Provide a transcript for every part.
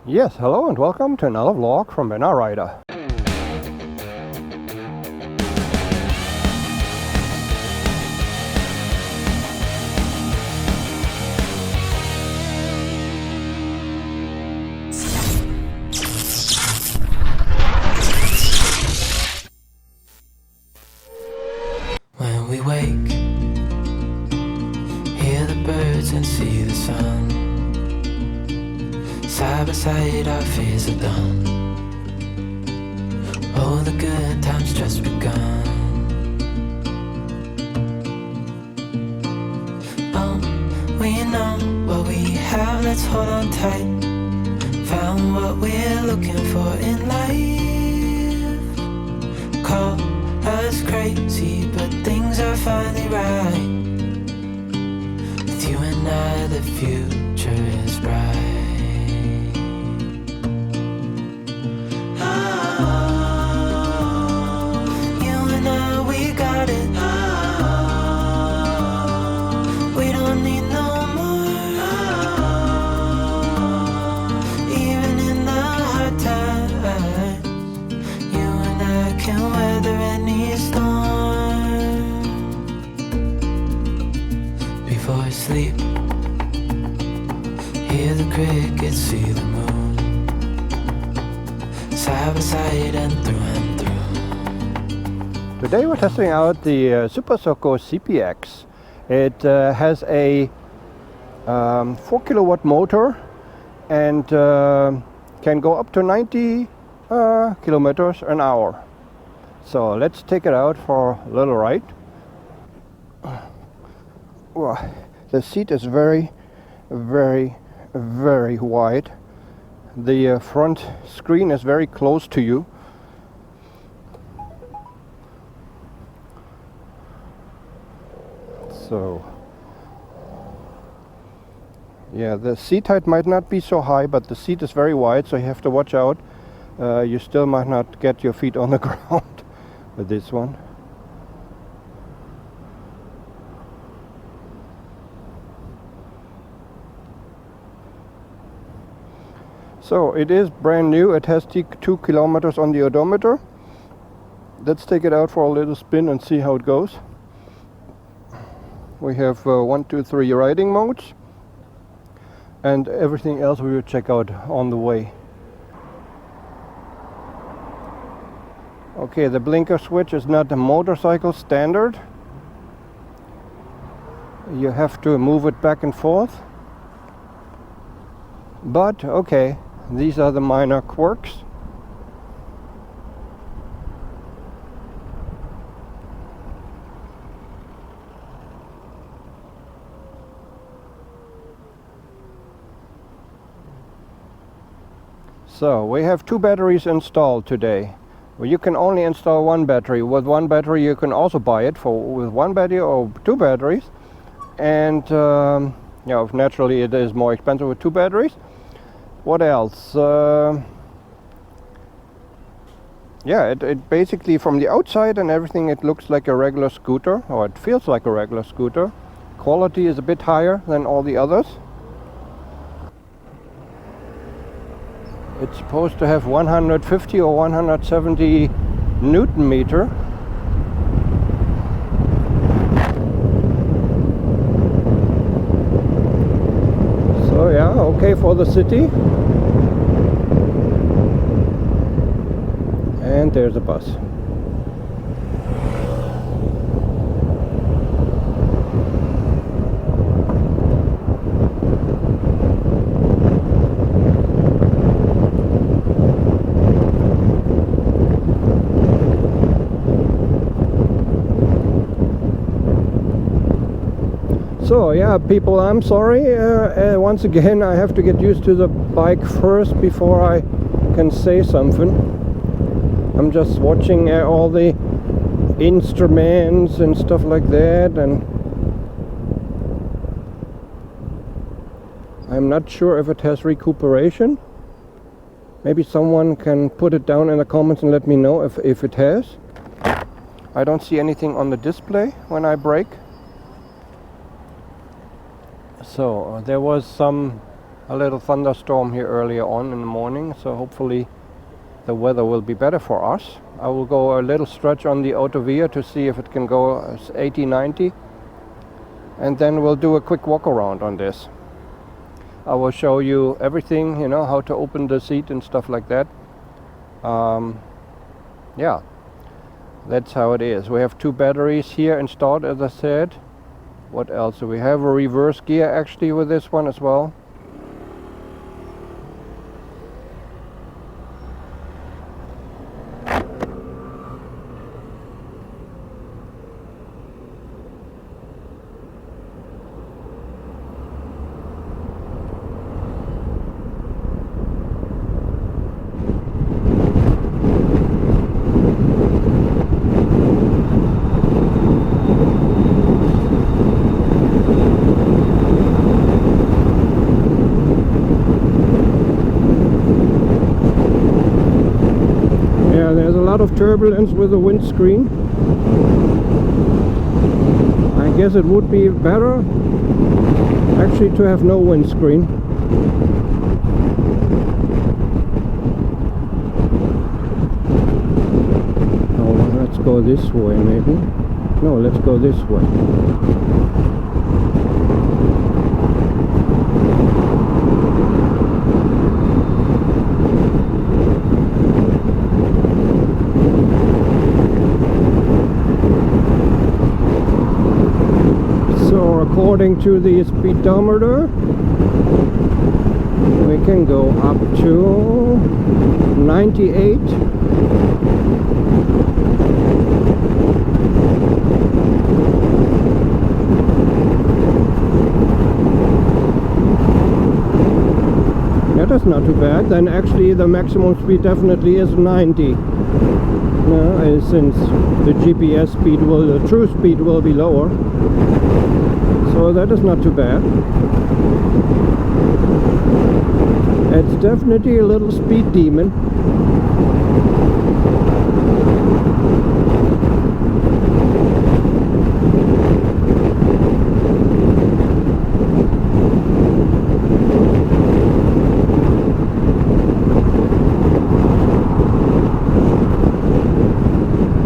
Yes, hello and welcome to another vlog from Benna Rider. When we wake, hear the birds and see the sun. Side by side our fears are done. Oh, the good times just begun. Oh, we know what we have, let's hold on tight. Found what we're looking for in life. Call us crazy, but things are finally right. With you and I, the future is bright. Sleep, hear the crickets, see the moon, side by side and through. Today we're testing out the Super Soco CPX. It has a 4 kilowatt motor and can go up to 90 kilometers an hour. So let's take it out for a little ride. Wow. The seat is very wide. The front screen is very close to you. So yeah, the seat height might not be so high, but the seat is very wide, so you have to watch out. You still might not get your feet on the ground with this one. So it is brand new. It has 2 kilometers on the odometer. Let's take it out for a little spin and see how it goes. We have 1, 2, 3 riding modes, and everything else we will check out on the way. Okay, the blinker switch is not a motorcycle standard. You have to move it back and forth. But okay. These are the minor quirks. So we have 2 batteries installed today. Well, you can only install 1 battery. With 1 battery you can also buy it with 1 battery or 2 batteries. And yeah, naturally it is more expensive with 2 batteries. What else? Yeah, it basically from the outside and everything it looks like a regular scooter, or it feels like a regular scooter. Quality is a bit higher than all the others. It's supposed to have 150 or 170 Newton meter. So yeah, okay for the city. And there's a bus. So yeah, people, I'm sorry. Once again, I have to get used to the bike first before I can say something. I'm just watching all the instruments and stuff like that, and I'm not sure if it has recuperation. Maybe someone can put it down in the comments and let me know if it has. I don't see anything on the display when I brake. So there was some a little thunderstorm here earlier on in the morning, so hopefully the weather will be better for us. I will go a little stretch on the Autovia to see if it can go 80, 90, and then we'll do a quick walk around on this. I will show you everything, you know, how to open the seat and stuff like that. Yeah, that's how it is. We have 2 batteries here installed, as I said. What else do we have? A reverse gear actually with this one as well. There's a lot of turbulence with the windscreen. I guess it would be better actually to have no windscreen. Oh, let's go this way maybe. No, let's go this way. According to the speedometer, we can go up to 98. Yeah, that's not too bad. Then actually the maximum speed definitely is 90. Since the GPS speed the true speed will be lower. So that is not too bad. It's definitely a little speed demon.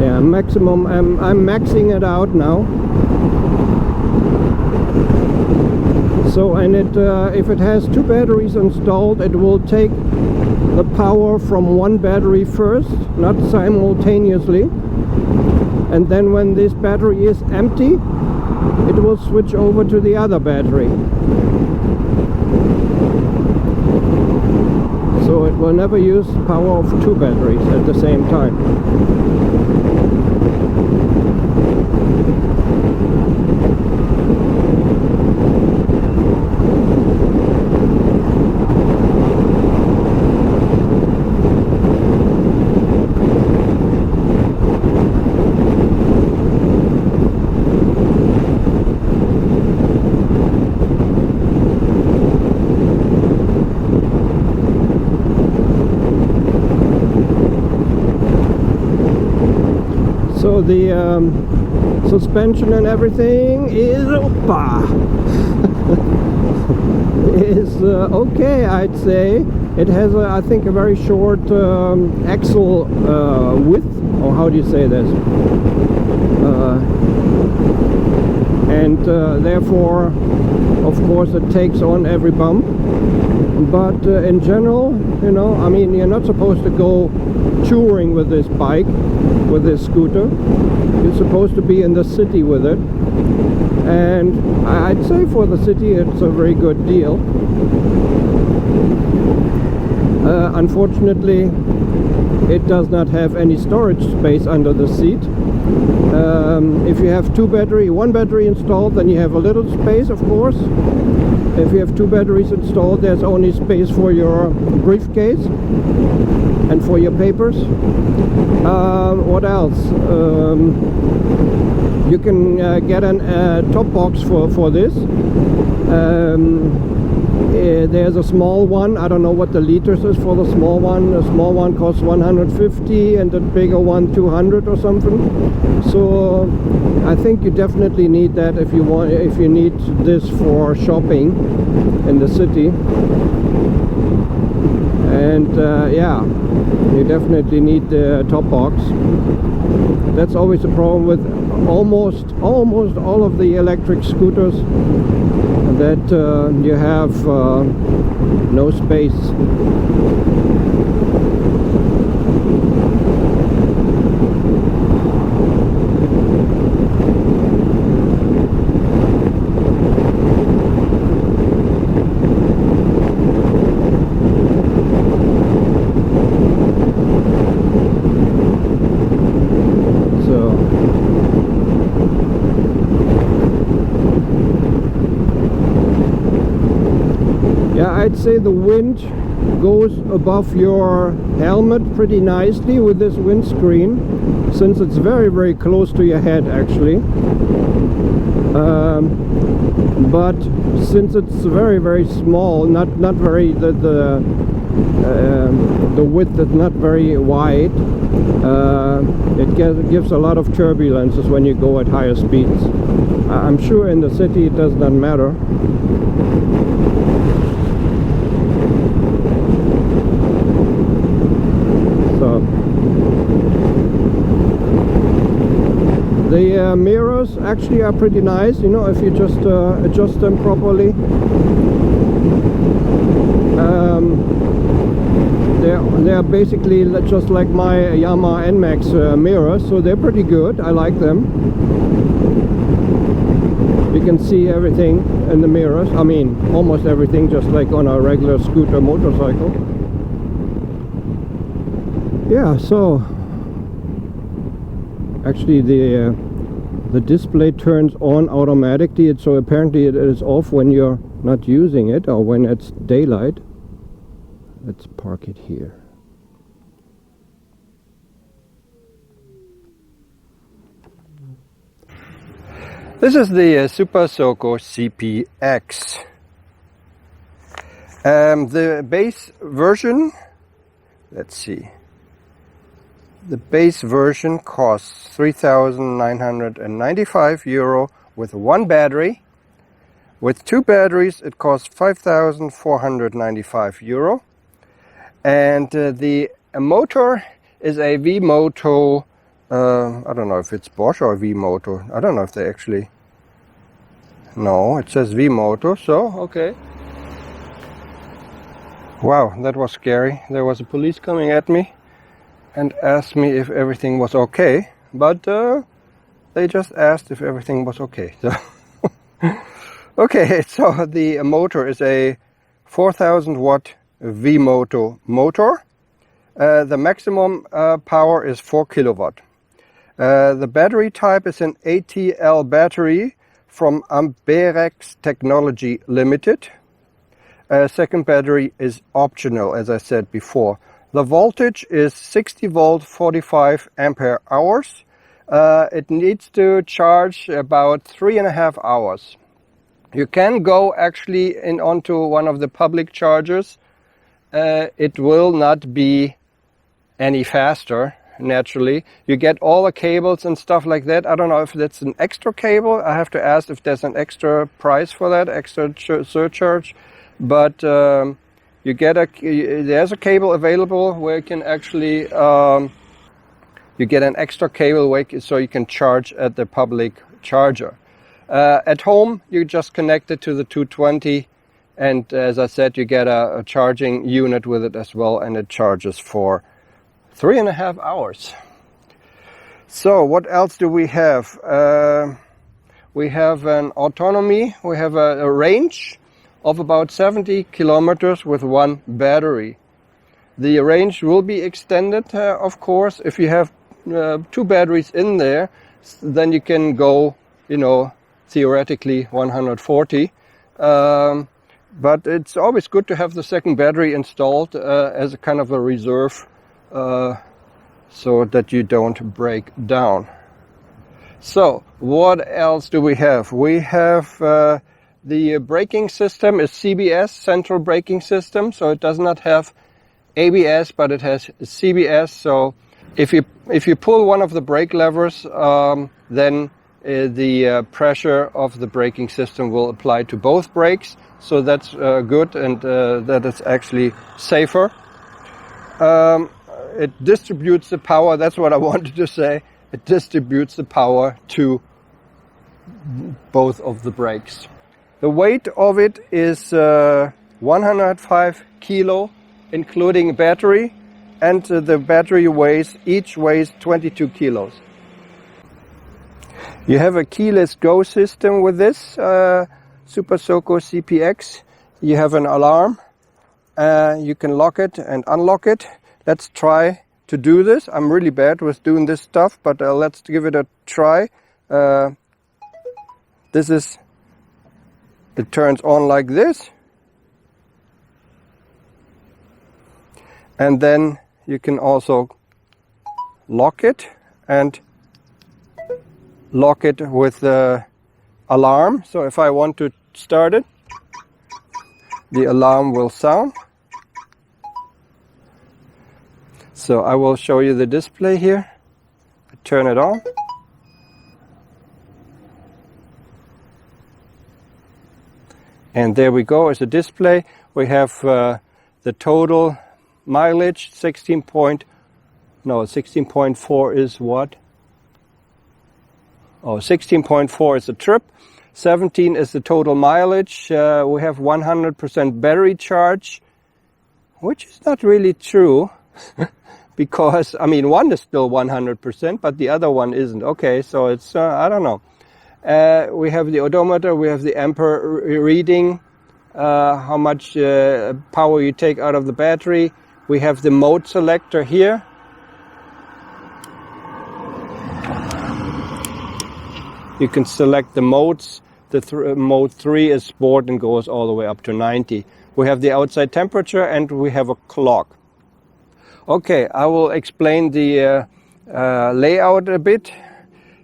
Yeah, maximum. I'm maxing it out now. So, and if it has 2 batteries installed, it will take the power from one battery first, not simultaneously, and then when this battery is empty, it will switch over to the other battery. So it will never use power of 2 batteries at the same time. So the suspension and everything is okay, I'd say. It has I think a very short axle width, or how do you say this? And therefore, of course, it takes on every bump. But in general, you know, I mean, you're not supposed to go touring with this bike, with this scooter. You're supposed to be in the city with it, and I'd say for the city it's a very good deal. Unfortunately, it does not have any storage space under the seat. If you have one battery installed, then you have a little space, of course. If you have 2 batteries installed, there's only space for your briefcase and for your papers. What else? You can get a top box for this. there's a small one. I don't know what the liters is for the small one. The small one costs 150 and the bigger one 200 or something. So I think you definitely need that if you need this for shopping in the city. And yeah, you definitely need the top box. That's always a problem with almost all of the electric scooters, that you have no space. I'd say the wind goes above your helmet pretty nicely with this windscreen, since it's very close to your head actually. But since it's very small, not very the width is not very wide, it gives a lot of turbulences when you go at higher speeds. I'm sure in the city it does not matter. The mirrors actually are pretty nice, you know, if you just adjust them properly. They're basically just like my Yamaha NMAX mirrors, so they're pretty good. I like them. You can see everything in the mirrors. I mean, almost everything, just like on a regular scooter motorcycle. Yeah, so actually the display turns on automatically, so apparently it is off when you're not using it or when it's daylight. Let's park it here. This is the Super Soco CPX. The base version, let's see. The base version costs €3,995 with one battery. With two batteries it costs €5,495. And the motor is a V-Moto, I don't know if it's Bosch or V-Moto. I don't know if they actually... No, it says V-Moto, so okay. Wow, that was scary. There was a police coming at me and asked me if everything was okay, but they just asked if everything was okay. So okay, so the motor is a 4,000 watt V-Moto motor. The maximum power is 4 kilowatt. The battery type is an ATL battery from Amperex Technology Limited. Second battery is optional, as I said before. The voltage is 60 volt 45 ampere hours. It needs to charge about 3.5 hours. You can go actually onto one of the public chargers. It will not be any faster, naturally. You get all the cables and stuff like that. I don't know if that's an extra cable. I have to ask if there's an extra price for that, extra surcharge. But you get there's a cable available where you can actually you get an extra cable so you can charge at the public charger. At home you just connect it to the 220, and as I said, you get a charging unit with it as well, and it charges for 3.5 hours. So what else do we have? We have an autonomy, we have a range of about 70 kilometers with one battery. The range will be extended, of course. If you have two batteries in there, then you can go, you know, theoretically 140. But it's always good to have the second battery installed as a kind of a reserve, so that you don't break down. So what else do we have? We have The braking system is CBS, central braking system, so it does not have ABS, but it has CBS. So if you pull one of the brake levers, then the pressure of the braking system will apply to both brakes. So that's good, and that is actually safer. It distributes the power. That's what I wanted to say. It distributes the power to both of the brakes. The weight of it is 105 kilo, including battery, and the battery each weighs 22 kilos. You have a keyless go system with this Super Soco CPX. You have an alarm. You can lock it and unlock it. Let's try to do this. I'm really bad with doing this stuff, but let's give it a try. It turns on like this. And then you can also lock it and lock it with the alarm. So if I want to start it, the alarm will sound. So I will show you the display here. I turn it on. And there we go, as a display. We have the total mileage, 16.4 is what? Oh, 16.4 is the trip. 17 is the total mileage. We have 100% battery charge, which is not really true. Because, I mean, one is still 100%, but the other one isn't. Okay, so it's, I don't know. We have the odometer, we have the ampere reading, how much power you take out of the battery. We have the mode selector here. You can select the modes. The mode 3 is sport and goes all the way up to 90. We have the outside temperature and we have a clock. Okay, I will explain the layout a bit.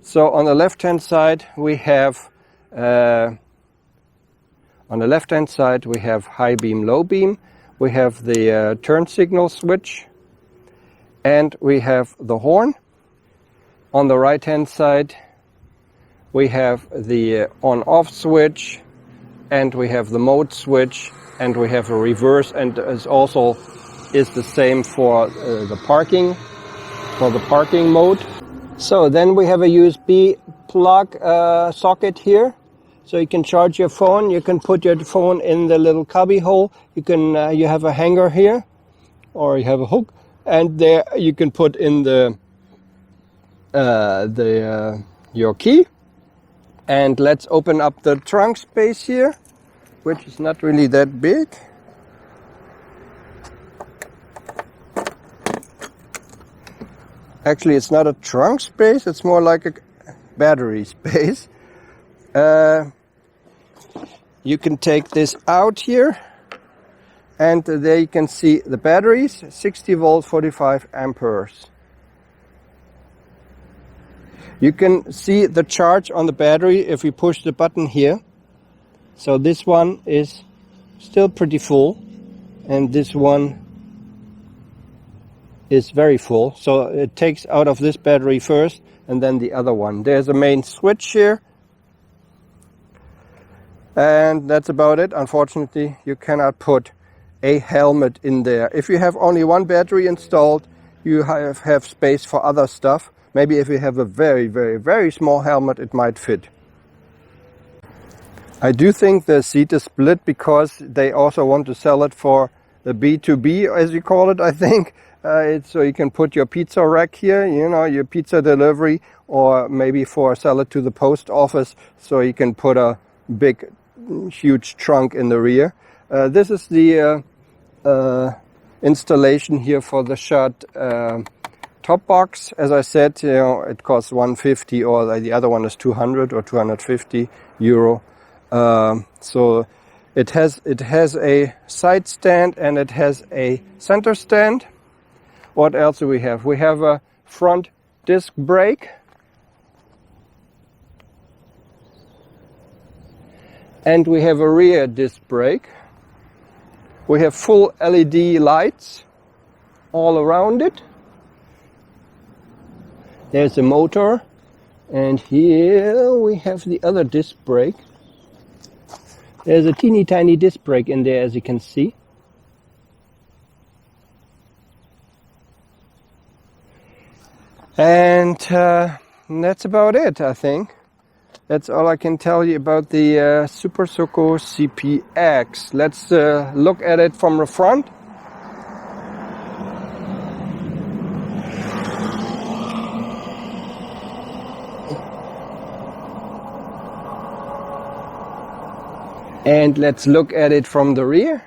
So on the left-hand side we have high beam, low beam. We have the turn signal switch, and we have the horn. On the right-hand side we have the on-off switch, and we have the mode switch, and we have a reverse, and is the same for the parking mode. So then we have a USB plug socket here, so you can charge your phone. You can put your phone in the little cubby hole. You can you have a hanger here, or you have a hook, and there you can put in your key. And let's open up the trunk space here, which is not really that big. Actually, it's not a trunk space, it's more like a battery space. You can take this out here, and there you can see the batteries, 60 volt, 45 amperes. You can see the charge on the battery if we push the button here. So this one is still pretty full, and this one is very full. So it takes out of this battery first and then the other one. There's a main switch here, and that's about it. Unfortunately, you cannot put a helmet in there. If you have only one battery installed, you have space for other stuff. Maybe if you have a very, very, very small helmet, it might fit. I do think the seat is split because they also want to sell it for the B2B, as you call it, I think. So you can put your pizza rack here, you know, your pizza delivery, or maybe sell it to the post office, so you can put a big, huge trunk in the rear. This is the installation here for the shut top box. As I said, you know, it costs 150, or the other one is 200 or 250 euro. So it has a side stand and it has a center stand. What else do we have? We have a front disc brake. And we have a rear disc brake. We have full LED lights all around it. There's a motor, and here we have the other disc brake. There's a teeny tiny disc brake in there, as you can see. And that's about it, I think. That's all I can tell you about the Super Soco CPX. Let's look at it from the front. And let's look at it from the rear.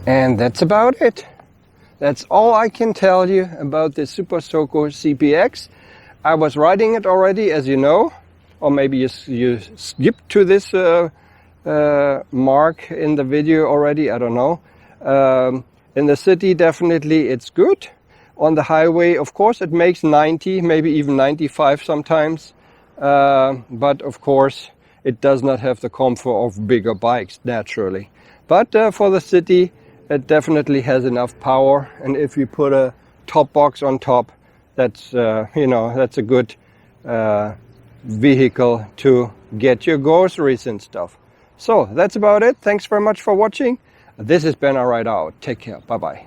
And that's about it. That's all I can tell you about the Super Soco CPX. I was riding it already, as you know, or maybe you skipped to this mark in the video already, I don't know. In the city, definitely it's good. On the highway, of course, it makes 90, maybe even 95 sometimes. But of course, it does not have the comfort of bigger bikes, naturally. But for the city, it definitely has enough power. And if you put a top box on top, that's that's a good vehicle to get your groceries and stuff. So that's about it. Thanks very much for watching. This has been Alright Out. Take care. Bye bye.